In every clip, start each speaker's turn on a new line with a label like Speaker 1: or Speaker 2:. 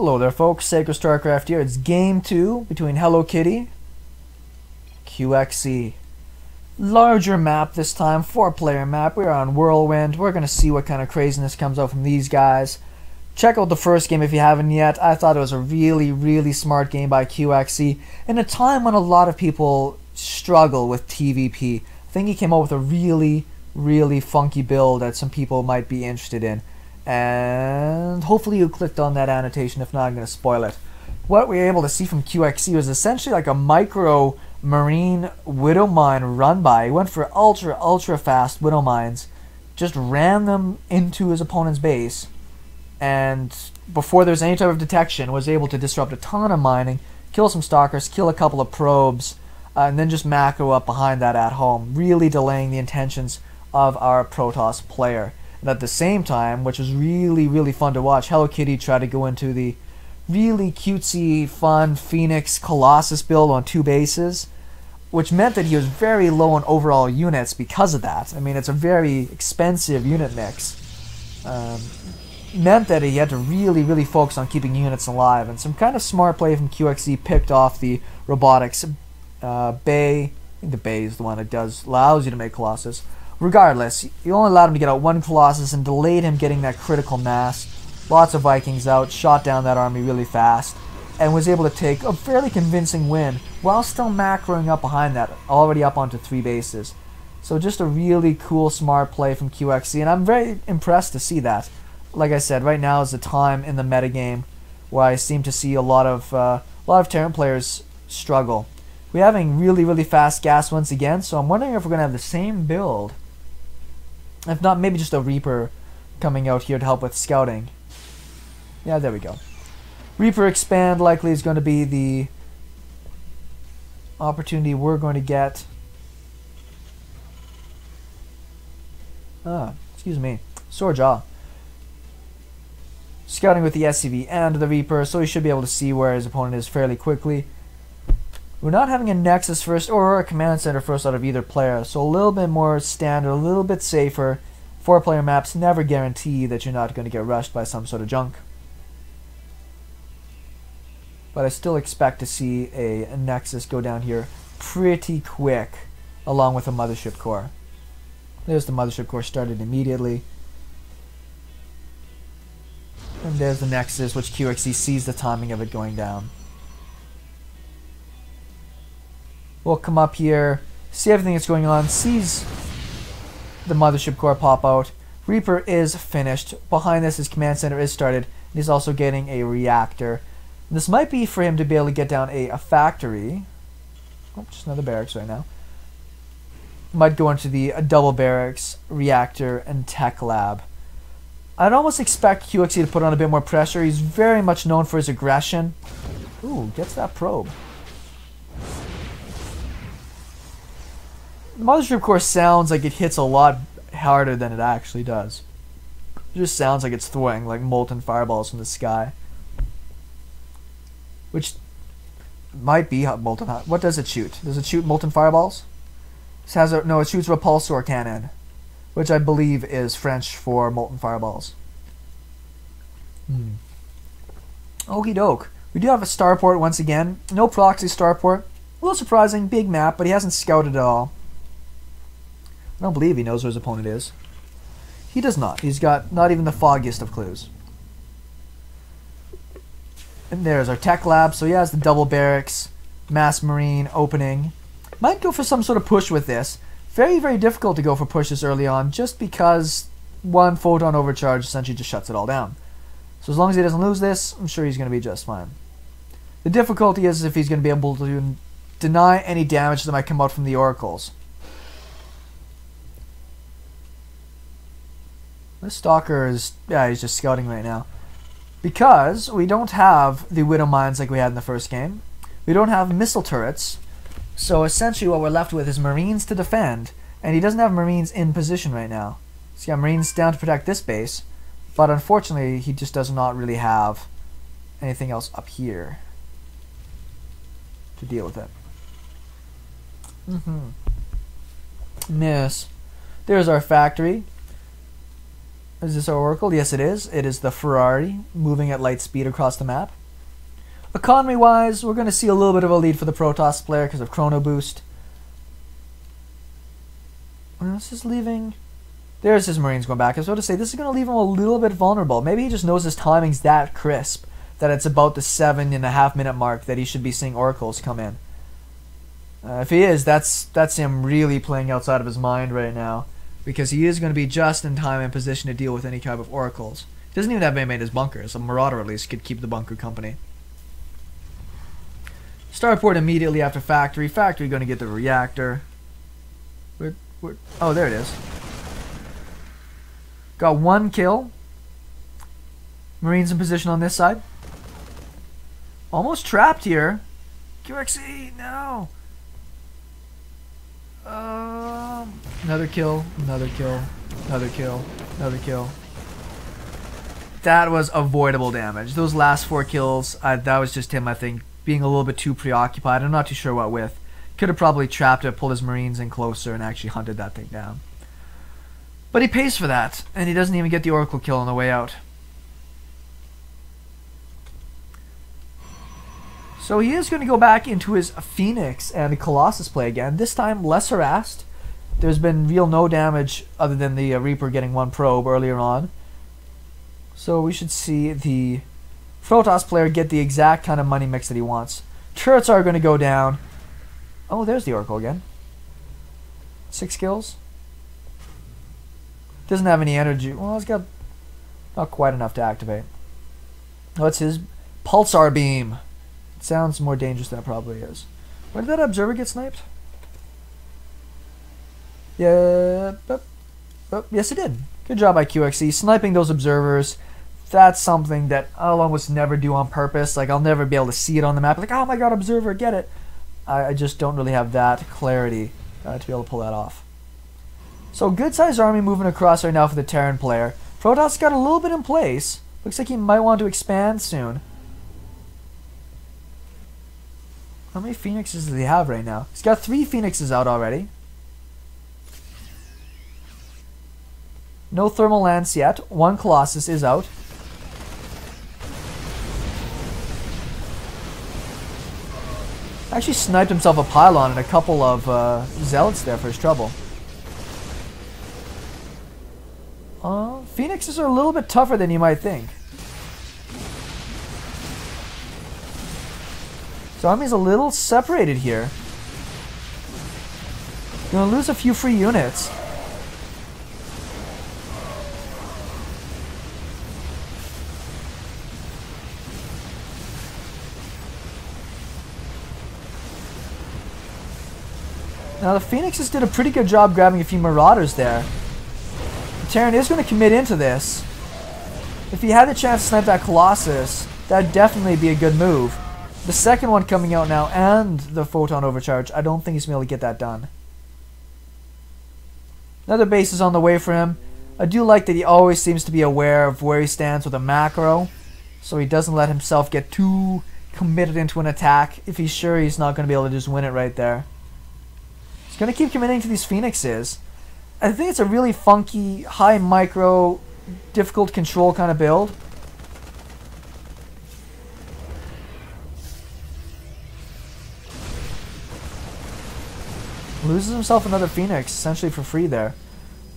Speaker 1: Hello there folks, SeKo Starcraft here. It's game 2 between hellokitty QXC. Larger map this time, 4-player map. We're on Whirlwind. We're going to see what kind of craziness comes out from these guys. Check out the first game if you haven't yet. I thought it was a really smart game by QXC in a time when a lot of people struggle with TVP. I think he came up with a really funky build that some people might be interested in. And hopefully you clicked on that annotation. If not, I'm going to spoil it. What we were able to see from QXC was essentially like a micro marine widow mine run by. He went for ultra fast widow mines, just ran them into his opponent's base, and before there was any type of detection was able to disrupt a ton of mining, kill some stalkers, kill a couple of probes, and then just macro up behind that at home, really delaying the intentions of our protoss player. And at the same time, which was really fun to watch, hellokitty tried to go into the really cutesy, fun Phoenix Colossus build on 2 bases, which meant that he was very low on overall units because of that. I mean, it's a very expensive unit mix. Meant that he had to really focus on keeping units alive, and some kind of smart play from QXC picked off the robotics bay. I think the bay is the one that allows you to make Colossus. Regardless, you only allowed him to get out 1 Colossus and delayed him getting that critical mass. Lots of Vikings out, shot down that army really fast, and was able to take a fairly convincing win while still macroing up behind that, already up onto 3 bases. So just a really cool, smart play from QXC, and I'm very impressed to see that. Like I said, right now is the time in the metagame where I seem to see a lot of Terran players struggle. We're having really fast gas once again, so I'm wondering if we're going to have the same build. If not, maybe just a Reaper coming out here to help with scouting. Yeah, there we go. Reaper expand likely is going to be the opportunity we're going to get. Excuse me. Sore jaw. Scouting with the SCV and the Reaper, so he should be able to see where his opponent is fairly quickly. We're not having a Nexus first or a Command Center first out of either player, so a little bit more standard, a little bit safer. 4-player maps never guarantee that you're not going to get rushed by some sort of junk. But I still expect to see a Nexus go down here pretty quick, along with a Mothership Core. There's the Mothership Core started immediately. And there's the Nexus, which QXC sees the timing of it going down. We'll come up here, see everything that's going on, sees the Mothership Core pop out. Reaper is finished. Behind this, his command center is started, and he's also getting a reactor. This might be for him to be able to get down a factory. Oh, just another barracks right now. Might go into the double barracks, reactor, and tech lab. I'd almost expect QXC to put on a bit more pressure. He's very much known for his aggression. Ooh, gets that probe. The Mothership Core sounds like it hits a lot harder than it actually does. It just sounds like it's throwing like molten fireballs from the sky. Which might be molten hot. What does it shoot? Does it shoot molten fireballs? No, it shoots repulsor cannon, which I believe is French for molten fireballs. Okie doke. We do have a starport once again. No proxy starport. A little surprising, big map, but he hasn't scouted at all. I don't believe he knows where his opponent is. He does not. He's got not even the foggiest of clues. And there's our tech lab. So he has the double barracks, mass marine opening. Might go for some sort of push with this. Very difficult to go for pushes early on, just because one photon overcharge essentially just shuts it all down. So as long as he doesn't lose this, I'm sure he's going to be just fine. The difficulty is if he's going to be able to deny any damage that might come out from the oracles. This stalker is, yeah, he's just scouting right now. Because we don't have the widow mines like we had in the first game. We don't have missile turrets. So essentially what we're left with is marines to defend. And he doesn't have marines in position right now. He's got marines down to protect this base. But unfortunately, he just does not really have anything else up here to deal with it. Miss. There's our factory. Is this our Oracle? Yes, it is. It is the Ferrari moving at light speed across the map. Economy-wise, we're going to see a little bit of a lead for the Protoss player because of Chrono Boost. This is leaving... There's his Marines going back. I was about to say, this is going to leave him a little bit vulnerable. Maybe he just knows his timing's that crisp that it's about the 7.5 minute mark that he should be seeing Oracles come in. If he is, that's him really playing outside of his mind right now, because he is going to be just in time and position to deal with any type of Oracles. He doesn't even have anybody in his bunkers. A Marauder at least could keep the bunker company. Starport immediately after Factory. Factory going to get the reactor. Oh, there it is. Got 1 kill. Marines in position on this side. Almost trapped here. QXC, no. Another kill, another kill, another kill, another kill. That was avoidable damage. Those last 4 kills, that was just him, I think, being a little bit too preoccupied. I'm not too sure what with. Could have probably trapped it, pulled his Marines in closer, and actually hunted that thing down. But he pays for that, and he doesn't even get the Oracle kill on the way out. So he is going to go back into his Phoenix and the Colossus play again, this time less harassed. There's been no damage other than the Reaper getting 1 probe earlier on. So we should see the Protoss player get the exact kind of money mix that he wants. Turrets are going to go down. Oh, there's the Oracle again. 6 kills. Doesn't have any energy. Well, he's got not quite enough to activate. What's his? Pulsar Beam. It sounds more dangerous than it probably is. Where did that observer get sniped? Yeah. Yes, it did. Good job by QXC. Sniping those observers. That's something that I'll almost never do on purpose. Like, I'll never be able to see it on the map. Like, oh my god, observer, get it. I just don't really have that clarity to be able to pull that off. So, good-sized army moving across right now for the Terran player. Protoss got a little bit in place. Looks like he might want to expand soon. How many Phoenixes does he have right now? He's got 3 Phoenixes out already. No thermal lance yet. 1 Colossus is out. Actually sniped himself a pylon and a couple of zealots there for his trouble. Phoenixes are a little bit tougher than you might think. So army's a little separated here. Gonna lose a few free units. Now the Phoenixes did a pretty good job grabbing a few Marauders there. The Terran is going to commit into this. If he had the chance to snipe that Colossus, that'd definitely be a good move. The second one coming out now and the Photon Overcharge, I don't think he's going to be able to get that done. Another base is on the way for him. I do like that he always seems to be aware of where he stands with a macro, so he doesn't let himself get too committed into an attack if he's sure he's not going to be able to just win it right there. He's going to keep committing to these Phoenixes. I think it's a really funky, high micro, difficult control kind of build. Loses himself another Phoenix, essentially for free there.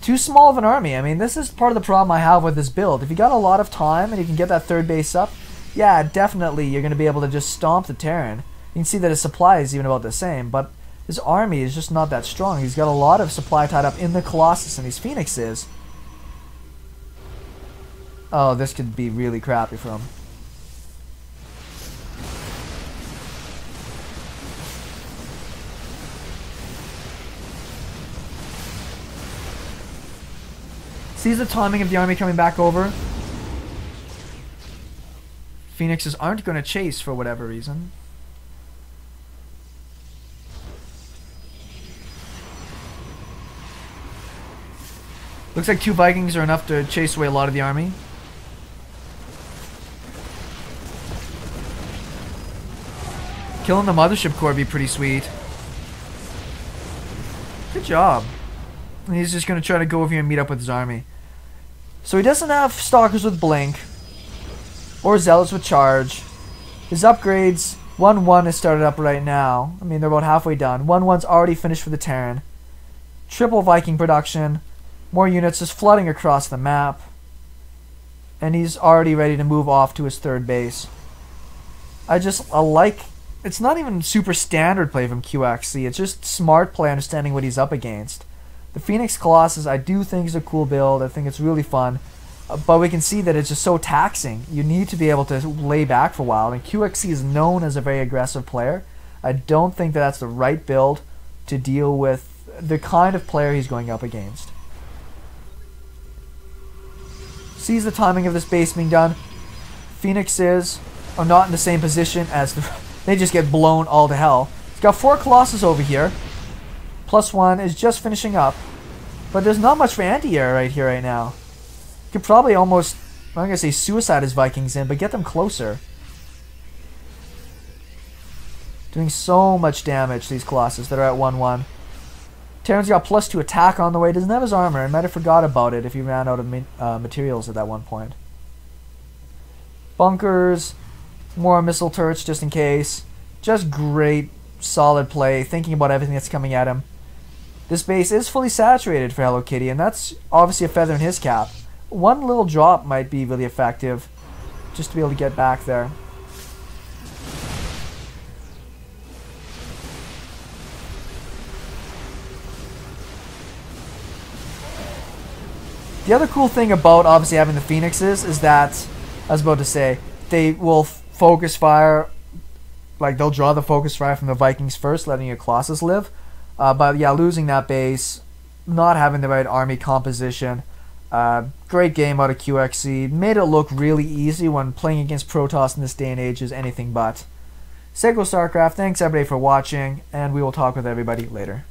Speaker 1: Too small of an army. I mean, this is part of the problem I have with this build. If you got a lot of time and you can get that third base up, yeah, definitely you're going to be able to just stomp the Terran. You can see that his supply is even about the same, but his army is just not that strong. He's got a lot of supply tied up in the Colossus and these Phoenixes. Oh, this could be really crappy for him. Sees the timing of the army coming back over. Phoenixes aren't going to chase for whatever reason. Looks like 2 Vikings are enough to chase away a lot of the army. Killing the Mothership Core would be pretty sweet. Good job. And he's just going to try to go over here and meet up with his army. So he doesn't have Stalkers with Blink or Zealots with Charge. His upgrades, 1-1 is started up right now. I mean, they're about halfway done. 1-1's already finished for the Terran. Triple Viking production. More units just flooding across the map. And he's already ready to move off to his third base. I like... It's not even super standard play from QXC. It's just smart play, understanding what he's up against. The Phoenix Colossus I do think is a cool build. I think it's really fun. But we can see that it's just so taxing. You need to be able to lay back for a while. And QXC is known as a very aggressive player. I don't think that that's the right build to deal with the kind of player he's going up against. Sees the timing of this base being done. Phoenixes are not in the same position as the... They just get blown all to hell. He's got 4 Colossus over here. +1 is just finishing up. But there's not much for anti-air right here right now. Could probably almost, I'm not going to say suicide his Vikings in, but get them closer. Doing so much damage, these Colossus that are at 1-1. Terran's got +2 attack on the way. Doesn't have his armor. I might have forgot about it if he ran out of materials at that one point. Bunkers. More missile turrets just in case. Just great, solid play. Thinking about everything that's coming at him. This base is fully saturated for hellokitty, and that's obviously a feather in his cap. One little drop might be really effective, just to be able to get back there. The other cool thing about obviously having the Phoenixes is that, I was about to say, they will focus fire, like they'll draw the focus fire from the Vikings first, letting your Colossus live. But yeah, losing that base, not having the right army composition. Great game out of QXC. Made it look really easy when playing against Protoss in this day and age is anything but. SeKo Starcraft, thanks everybody for watching, and we will talk with everybody later.